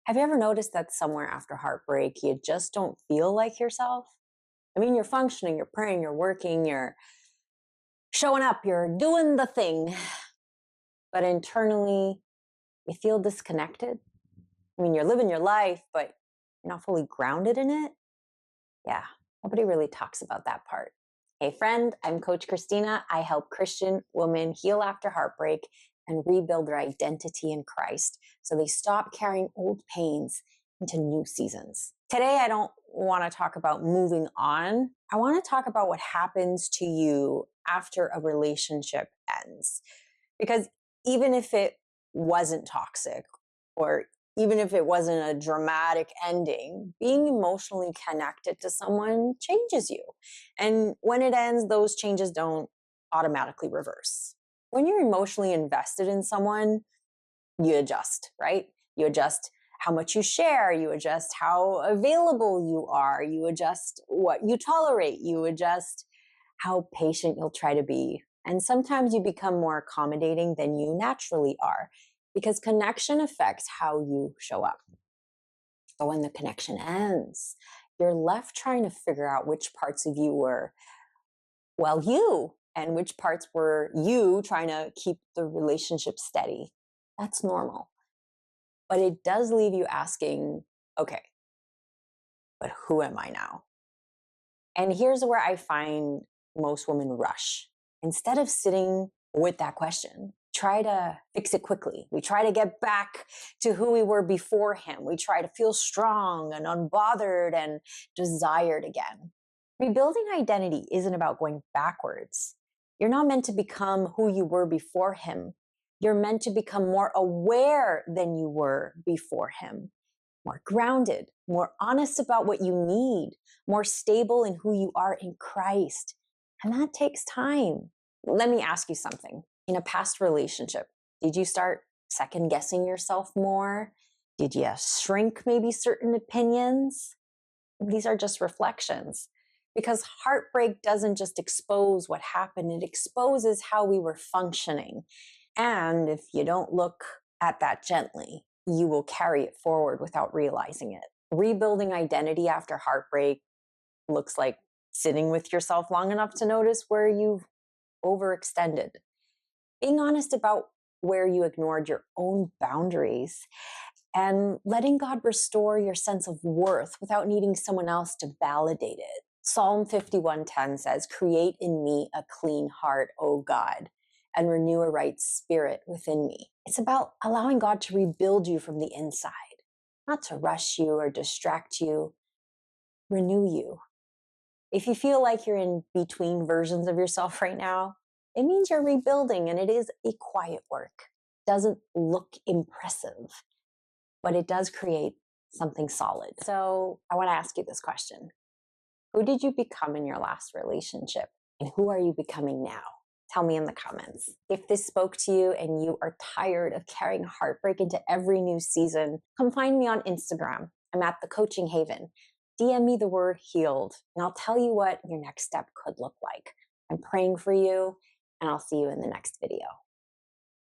Have you ever noticed that somewhere after heartbreak, you just don't feel like yourself? I mean, you're functioning, you're praying, you're working, you're showing up, you're doing the thing, but internally, you feel disconnected. I mean, you're living your life, but you're not fully grounded in it. Yeah, nobody really talks about that part. Hey, friend, I'm Coach Christina. I help Christian women heal after heartbreak and rebuild their identity in Christ so they stop carrying old pains into new seasons. Today, I don't want to talk about moving on. I want to talk about what happens to you after a relationship ends. Because even if it wasn't toxic, or even if it wasn't a dramatic ending, being emotionally connected to someone changes you. And when it ends, those changes don't automatically reverse. When you're emotionally invested in someone, you adjust, right? You adjust how much you share, you adjust how available you are, you adjust what you tolerate, you adjust how patient you'll try to be. And sometimes you become more accommodating than you naturally are because connection affects how you show up. But when the connection ends, you're left trying to figure out which parts of you were, well, you, and which parts were you trying to keep the relationship steady. That's normal. But it does leave you asking, okay, but who am I now? And here's where I find most women rush. Instead of sitting with that question, try to fix it quickly. We try to get back to who we were before him. We try to feel strong and unbothered and desired again. Rebuilding identity isn't about going backwards. You're not meant to become who you were before him. You're meant to become more aware than you were before him, more grounded, more honest about what you need, more stable in who you are in Christ. And that takes time. Let me ask you something. In a past relationship, did you start second guessing yourself more? Did you shrink maybe certain opinions? These are just reflections. Because heartbreak doesn't just expose what happened, it exposes how we were functioning. And if you don't look at that gently, you will carry it forward without realizing it. Rebuilding identity after heartbreak looks like sitting with yourself long enough to notice where you've overextended. Being honest about where you ignored your own boundaries and letting God restore your sense of worth without needing someone else to validate it. Psalm 51:10 says, "Create in me a clean heart, O God, and renew a right spirit within me." It's about allowing God to rebuild you from the inside, not to rush you or distract you, renew you. If you feel like you're in between versions of yourself right now, it means you're rebuilding, and it is a quiet work. It doesn't look impressive, but it does create something solid. So I want to ask you this question. Who did you become in your last relationship? And who are you becoming now? Tell me in the comments. If this spoke to you and you are tired of carrying heartbreak into every new season, come find me on Instagram. I'm at The Coaching Haven. DM me the word healed, and I'll tell you what your next step could look like. I'm praying for you, and I'll see you in the next video.